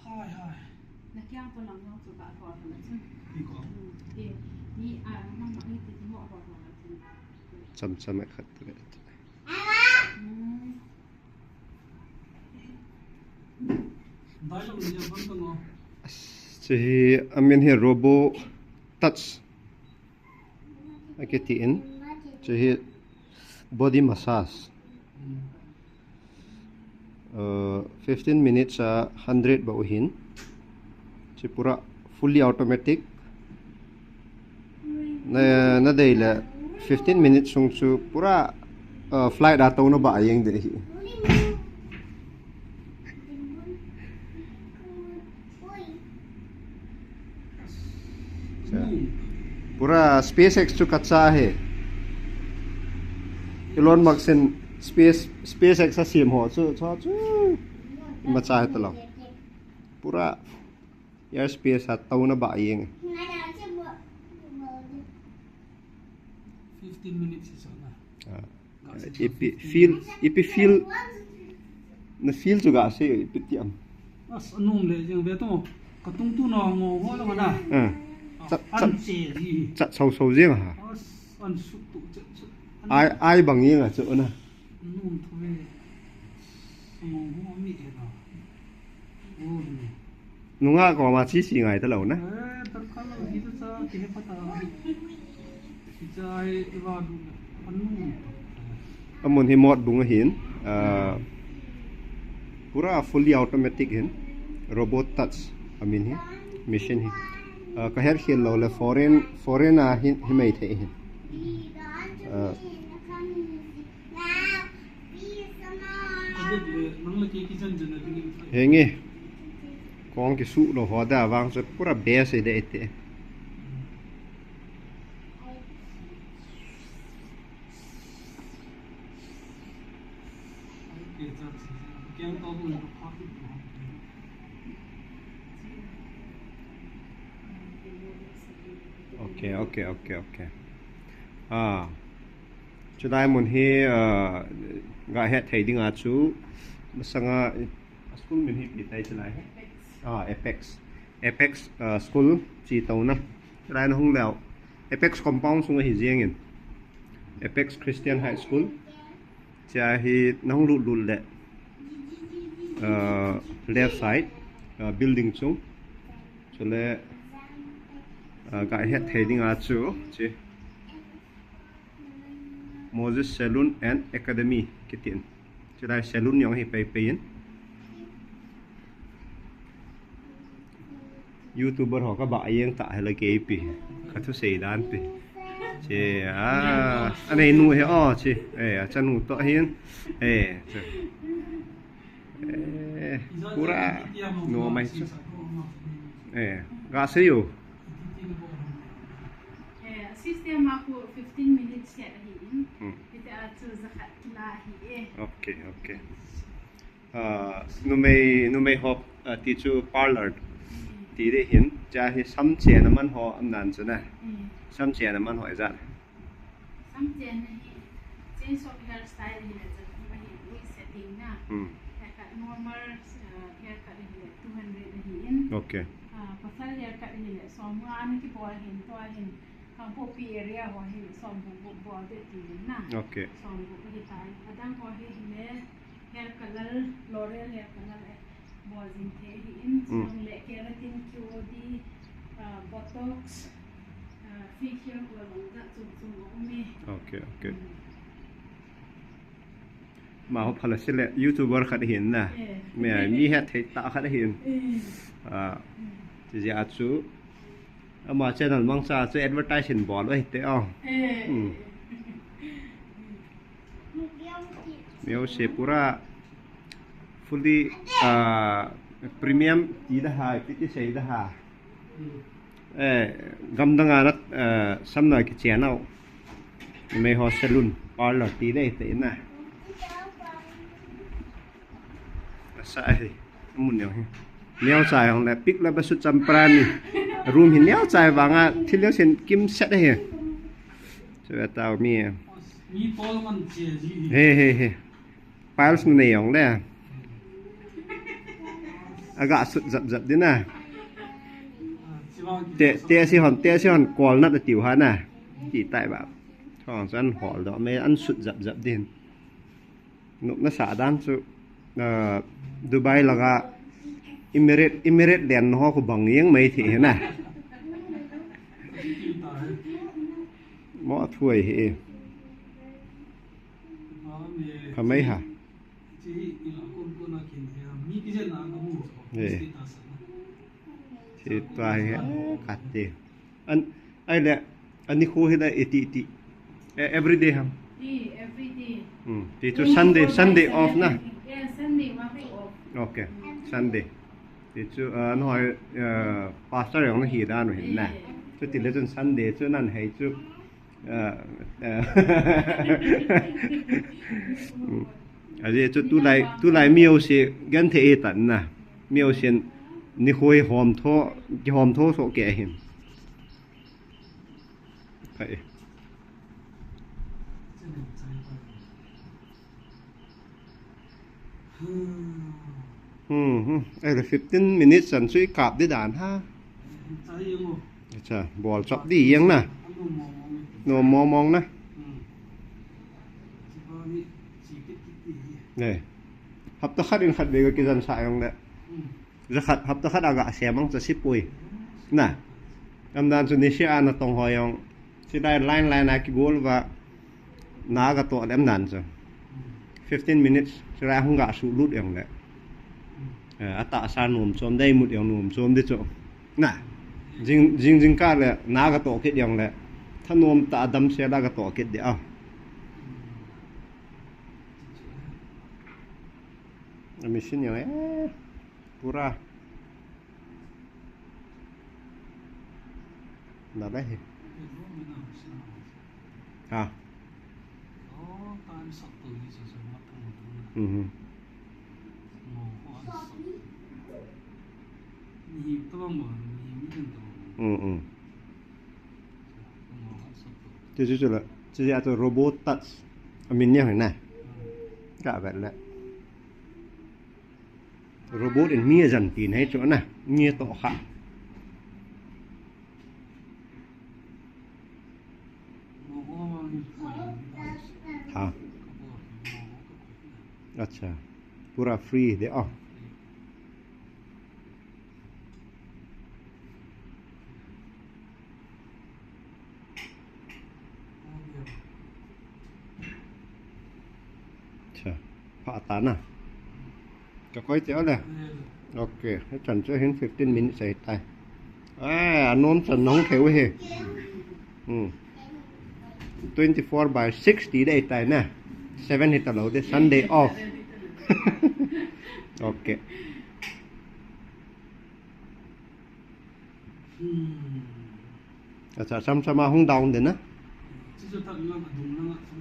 hai hai là kia tôi làm nó tụi bạn gọi là chứ đi có thì đi nó mặc đi thì họ gọi là chứ chăm ấy khát đấy đấy là mình vẫn còn ngon chỉ amin hi robo touch cái tiền chỉ body massage 15 minutes 100 bau hin chỉ pura fully automatic na đây là 15 minutes sung chu pura flight đã tàu nó bả yang đấy pura SpaceX chu kacha hai Elon Musk sen SpaceX sa sim ho chu ma cha hai talo pura airspace ha tàu na ba yeng 15 minutes is on ipi feel na feel chu ga se ipi tiam as anum le jeng ve to ka tung tu no ngo ho la na ăn chè gì chặt sâu riêng hả ăn sụt tụ ai bằng như là chỗ nào nôm thôi ngon mịn nào nó ngã có mà chỉ ngày tới lâu nè tất cả là gì đó sao thì hết bắt đầu thì chơi vào ăn nôm muốn hi mod bunga hin pura fully automatic hin robot touch amin hi machine hi ka her khel lo le foreign a hin himai the hin hengi kong ki su lo hoda wang se pura base de ete okay chu dai mun hi ga het thei dinga chu masanga school min hi pi tai chalai Apex school chi tawna rai na hung leo Apex compound sunga hi jiangin Apex Christian High School cha hi nang lu le left side building chung chule ga het thei dinga chu chi Moses Salon and Academy kitin chulai salon yong hi pe YouTuber họ các bạn yên tại là cái pi các thứ gì đan pi chị anh này nuôi hết chị chân nuôi to hiên pura nuôi mày chứ gà xíอยู่ system aku 15 minutes ya hin kita atur zakat lahi okay nu may hop teacher parlor tí để hiến cha thì xăm chè nó man họ âm nàn chỗ này xăm chè nó man hỏi ra xăm chè này change of hairstyle thì là rất là setting na haircut normal haircut thì là 200 hiến okay pasal haircut thì là so mua anh cái boy hiến to hiến không có pi area hoa hiến so mua boy để tiền na okay so mua cái tai adang hoa hiến hair color L'Oreal hair color Bozin in some keratin QOD Botox facial that okay mà họ phải là sẽ là YouTuber khá hiền nè mẹ mi hết thấy tạo khá hiền thì giờ chú mà channel mang ra cho advertising bỏ đấy thế không meu se pura fully premium ida ha kiti se ida ha gamdanga nat samna ki channel me ho salon parlor ti dei te na sai mun yo neo sai hong la pick la basu champran ni room hi neo sai wanga thilyo sen kim set he so ta mi pol man che ji he piles ne yong le agak sut zap zap din na. Chiwa Te si hon kol na tiu ha na. Chỉ tại bảo còn ăn hỏi đó mấy ăn sụt dập dập din. Nụ nó xả đan su Dubai là ga Emirates đèn ho của bằng nghiêng mấy thì thế này. Mỏ thui thì mấy hả? Thì toài cắt đi. Anh là anh đi khu đây iti everyday ham. Everyday. Thì cho Sunday off na. Yeah, Sunday off. Okay, Sunday. Thì cho nó hỏi pastor nó hiểu ra rồi nè. Cho tỷ lệ trên Sunday cho nên hay cho à cho tu lại miêu sẽ gần thế tận nè. Miêu sẽ ni khôi hòm thô số kẻ hình. Vậy. Đây là 15 minutes sản suy cạp đi đàn ha. Chà, bỏ chọc đi yên nè. Nó mong nè. Này. Hấp tắc khát in khát về cái dân xài không đấy. Rất khát hấp tắc khát agak xe mong cho ship bùi. Nè. Âm đàn Indonesia nó tông hỏi ông. Sẽ đây line này cái goal và ná cái tổ em đàn rồi. 15 minutes sẽ ra không gạ sụ lút yang đấy. Ata sa nôm xóm đây một yang nôm xóm đi chỗ. Nè. Jing ka le ná cái tổ kết yang đấy. Tha nôm ta đâm xe ra cái tổ kết đi à. Mesin yang pura. Là đấy. Hả? Chứ là chứ là robot touch mình nhớ này này cả vậy là robot in mía dần tìm hết chỗ này mía tổ khả hả? Acha, pura free deh oh. Acha, Pak Tanah. Kakoi tiao lah. Okay, chẳng cho hin 15 minutes sai tai. Nôm chẳng nóng khéo he. 24/60 đây tai nè. 7 hit talo de Sunday off. Okay. Acha sama hong down din na. Chứ thật là đúng là không